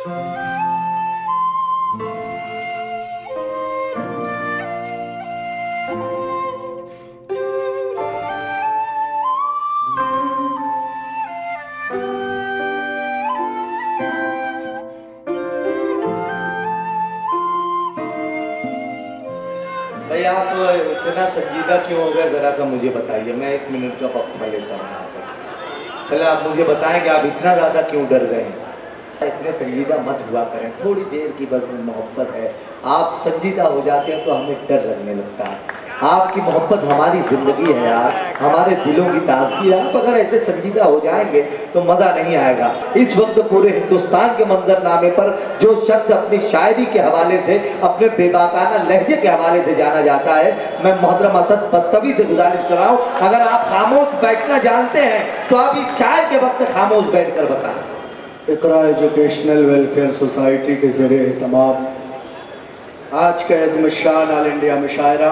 भाई आप इतना संजीदा क्यों हो गए, जरा सा मुझे बताइए। मैं 1 मिनट का वक्फा लेता हूँ यहाँ पर। पहले आप मुझे बताएं कि आप इतना ज़्यादा क्यों डर गए हैं। इतने संजीदा मत हुआ करें, थोड़ी देर की बस मोहब्बत है। आप संजीदा हो जाते हैं तो हमें डर लगने लगता है। आपकी मोहब्बत हमारी ज़िंदगी है यार, हमारे दिलों की ताजगी है। आप अगर ऐसे संजीदा हो जाएंगे तो मज़ा नहीं आएगा। इस वक्त पूरे हिंदुस्तान के मंजरनामे पर जो शख्स अपनी शायरी के हवाले से, अपने बेबाकाना लहजे के हवाले से जाना जाता है, मैं मोहतरम असद बस्तवी से गुजारिश कर रहा हूँ, अगर आप खामोश बैठना जानते हैं तो आप इस शायर के वक्त खामोश बैठ कर बताएं। इकरा एजुकेशनल वेलफेयर सोसाइटी के ज़रिए तमाम आज के अज़म शान ऑल इंडिया मुशायरा।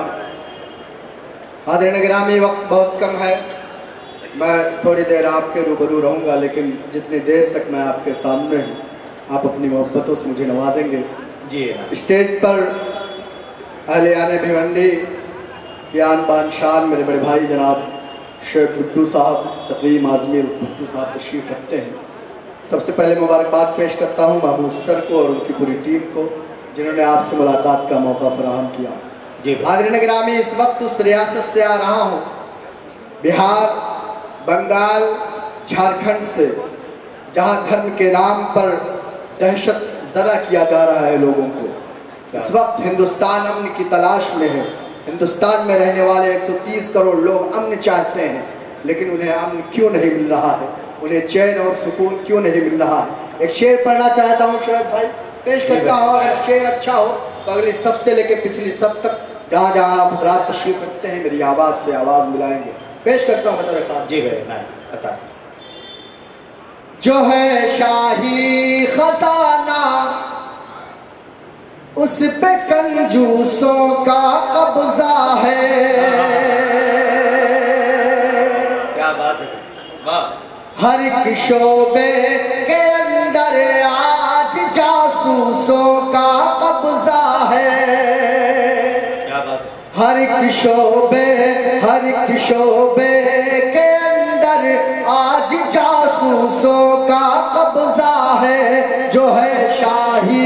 हाज़िरीन गिरामी, वक्त बहुत कम है, मैं थोड़ी देर आपके रूबरू रहूँगा, लेकिन जितनी देर तक मैं आपके सामने हूँ आप अपनी मोहब्बतों से मुझे नवाजेंगे। जी स्टेज पर अहलियाने भिवंडी यान बान शान मेरे बड़े भाई जनाब शेख भुट्टू साहब, तक़ीम आज़मी भुट्टू साहब तशरीफ़ रखते हैं। सबसे पहले मुबारकबाद पेश करता हूँ महमूद सर को और उनकी पूरी टीम को जिन्होंने आपसे मुलाकात का मौका फराहम किया। जी हाज़िरीन गिरामी, इस वक्त उस रियासत से आ रहा हूँ, बिहार, बंगाल, झारखंड से, जहाँ धर्म के नाम पर दहशत ज़दा किया जा रहा है लोगों को। इस वक्त हिंदुस्तान अमन की तलाश में है। हिंदुस्तान में रहने वाले 130 करोड़ लोग अमन चाहते हैं, लेकिन उन्हें अमन क्यों नहीं मिल रहा है, उन्हें चैन और सुकून क्यों नहीं मिल रहा है। एक शेर पढ़ना चाहता हूँ, शेर भाई पेश करता हूँ। अगर शेर अच्छा हो तो अगली सब से लेकर पिछली सब तक जहाँ जहाँ आप हज़रात तशरीफ रखते हैं मेरी आवाज़ से आवाज़ मिलाएंगे। पेश करता हूँ बता। जी भाई, जो है शाही खजाना उस पे कंजूसों का कब्जा है। क्या बात है, वाह। हर एक शोबे के अंदर आज जासूसों का कब्जा है। क्या बात है। हर एक शोबे के अंदर आज जासूसों का कब्जा है। जो है शाही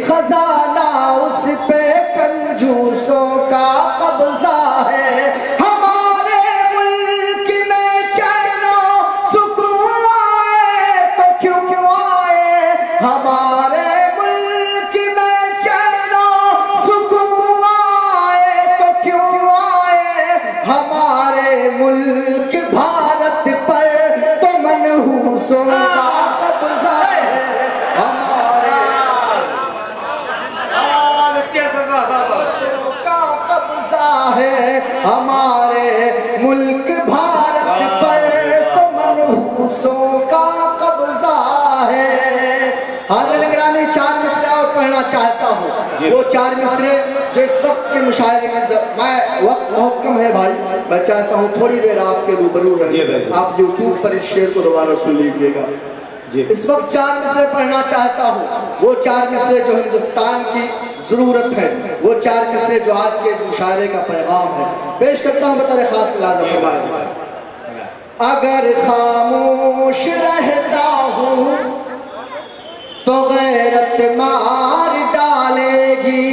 खजाना उस पे कंजूसों का कब्जा है। हमारे मुल्क भारत पर तो मनहूसों का कब्जा है। हाज़िरीन गिरामी, 4 मिसरे और पढ़ना चाहता हूँ। वो 4 मिसरे जो इस वक्त के मुशायरे में, मैं वक्त बहुत कम है भाई, मैं चाहता हूँ थोड़ी देर आपके रूबरू रहें। आप यूट्यूब पर इस शेर को दोबारा सुन लीजिएगा। इस वक्त 4 मिसरे पढ़ना चाहता हूँ, वो 4 मिसरे जो हिंदुस्तान की जरूरत है, वो 4 मिसरे जो आज के मुशायरे का पैगाम है। पेश करता हूँ बता खास लाज़िम। अगर खामोश रहता हूँ तो गैरत मार डालेगी।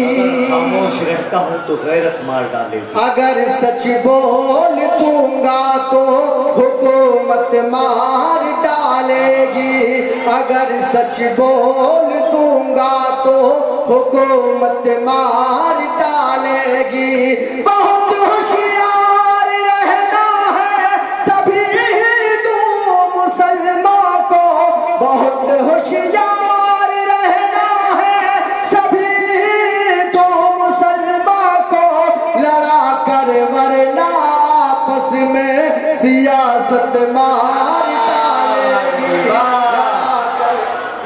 अगर खामोश रहता हूँ तो गैरत मार डालेगी। अगर सच बोल दूंगा तो हुकूमत मार डालेगी। अगर सच बोल दूंगा तो हुकूमत मार डालेगी। बहुत होशियार रहना है सभी हिंदू मुसलमान को। बहुत होशियार रहना है सभी हिंदू मुसलमान को। लड़ा कर वरना आपस में सियासत मार डालेगी।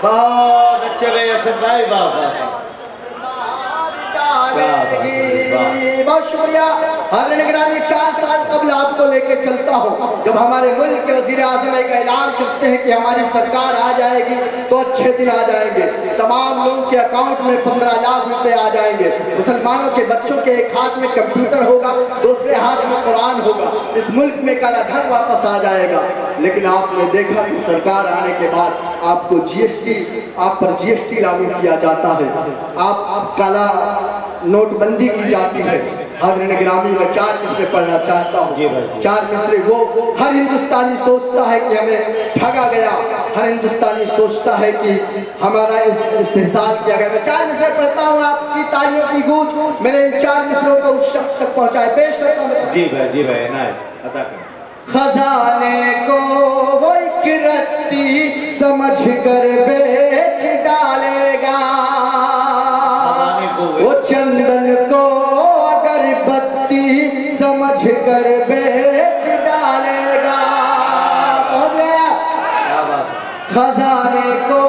बहुत अच्छे भाई, असद भाई, वाह वाह। डालेगी। बहुत शुक्रिया। हाज़िरीन गिरामी, 4 साल कबल आपको लेके चलता हूँ। जब हमारे मुल्क के वज़ीर आज़म एक ऐलान करते हैं कि हमारी सरकार आ जाएगी तो अच्छे दिन आ जाएंगे, तमाम लोगों के अकाउंट में 15 लाख रुपए आ जाएंगे, मुसलमानों के बच्चों के एक हाथ में कंप्यूटर होगा, दूसरे हाथ में कुरान होगा, इस मुल्क में काला धन वापस आ जाएगा। लेकिन आपने देखा कि सरकार आने के बाद आपको जीएसटी, आप पर जीएसटी लागू किया जाता है, आप काला नोटबंदी की जाती है। हाज़िरीन गिरामी, मैं 4 मिसरे पढ़ना चाहता हूँ। 4 मिसरे वो हर हिंदुस्तानी सोचता है कि हमें ठगा गया, हर हिंदुस्तानी सोचता है कि हमारा इस्तेहसाल किया गया। मैं 4 मिसरे पढ़ता हूँ, आपकी तालियों की गूंज मेरे इन 4 मिसरों को उस शख्स तक पहुँचाए। पेश करता हूँ। जी भाई इनायत अता करें। खजाने को वो एक रत्ती समझ कर बेच डालेगा, वो चंदन को अगरबत्ती समझ कर बेच डालेगा। पहुंच गया। खजाने को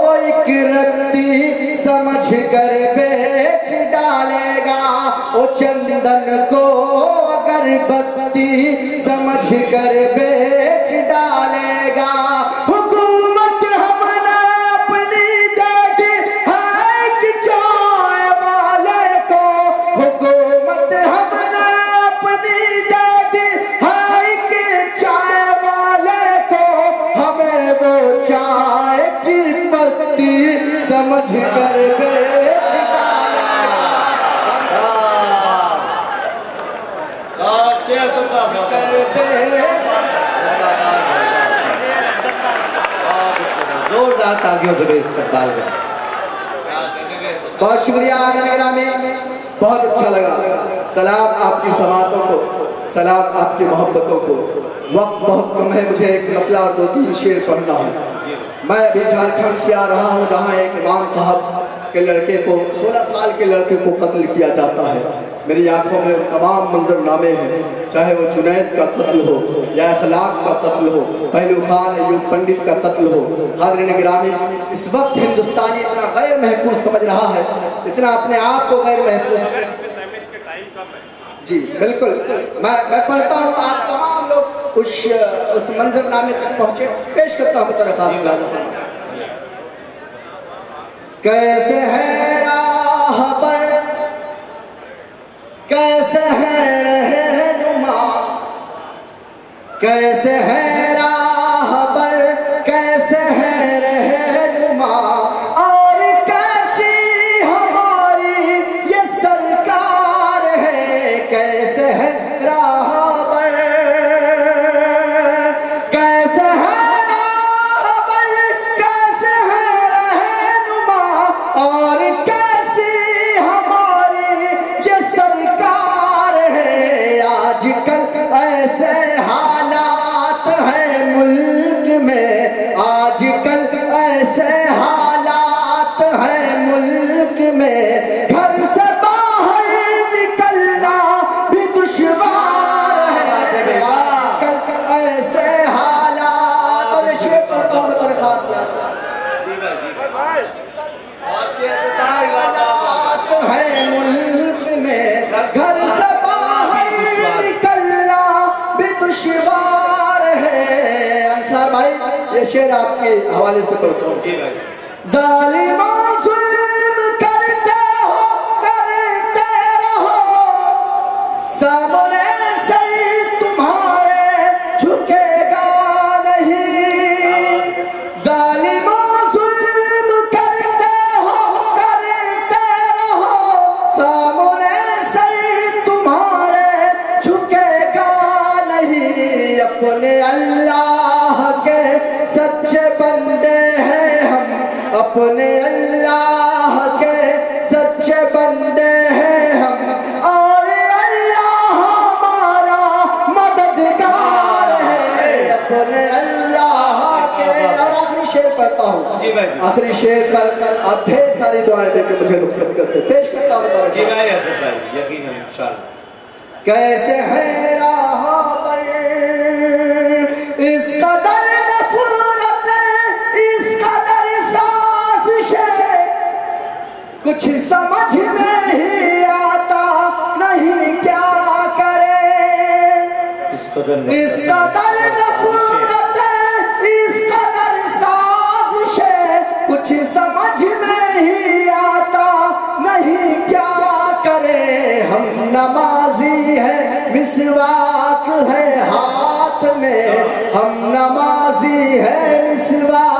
वो एक रत्ती समझ कर बेच डालेगा, वो चंदन को अगरबत्ती समझ कर बेच डालेगा। हुकूमत हमने अपनी दे दी है कि चाय वाले को, हुकूमत हमने अपनी दे दी है कि चाय वाले को, हमें वो चाय की पत्ती समझ कर बेच डालेगा। जोरदार तालियों से इस्तकबाल करें। बहुत शुक्रिया। बहुत अच्छा लगा। सलाम आपकी समातों को, सलाम आपकी मोहब्बतों को। वक्त बहुत कम है, मुझे एक मतला और 2-3 शेर पढ़ना है। मैं अभी झारखंड से आ रहा हूँ, जहाँ एक इमाम साहब के लड़के को, 16 साल के लड़के को कत्ल किया जाता है। मेरी आंखों में तमाम मंजरनामे हैं, चाहे वो जुनैद का कत्ल हो या अखलाक का कत्ल हो, पहलू खान अयूब पंडित का कत्ल हो। हाज़िरीन गिरामी, इस वक्त हिंदुस्तानी इतना गैर महफूज समझ रहा है, इतना अपने आप को गैर महफूज। जी बिल्कुल, मैं पढ़ता हूँ, आप तमाम लोग उस मंजरनामे तक पहुँचे। पेश करता हूँ तेरे खास। कैसे है राहबर, कैसे है रहनुमा, कैसे है राहबर, कैसे है रहनुमा, और कैसी हमारी ये सरकार है। कैसे है राहबर, कैसे है राहबर, कैसे है रहनुमा, और कैसी हमारी ये सरकार है। आजकल ऐसे हालात हैं मुल्क में, आजकल ऐसे हालात हैं मुल्क में, घर से बाहर निकलना भी दुश्वार है। आजकल ऐसे हालात, और शेर पढ़ता हूँ मैं खास हालात है मुल्क में, घर से बाहर निकलना भी दुश्वार है। अंसार भाई, ये शेर आपके हवाले से पढ़ता हूँ। जालिमों जुल्म करते रहो, सामने से तुम्हारे झुकेगा नहीं। जालिमों जुल्म करते रहो, सामने से तुम्हारे झुकेगा नहीं। अपने अल्लाह के सच्चे बंदे हैं हम, अपने अल्लाह के सच्चे बंदे हैं हम, और अल्लाह हमारा मददगार है। अपने अल्लाह के। और आखिरी शेर पढ़ता हूँ। आखिरी शेर पर आप ढेर सारी दुआएं देकर मुझे रुखसत करते। पेश करता हूँ। कैसे है राहबर, इस कदर नफरत, इस कदर साजिश, कुछ समझ में ही कदर इस कदर नफरत, इस कदर साजिश, कुछ समझ में ही आता नहीं क्या करे। हम नमाजी है, मिसवाक है हाथ में, हम नमाजी है, मिसवाक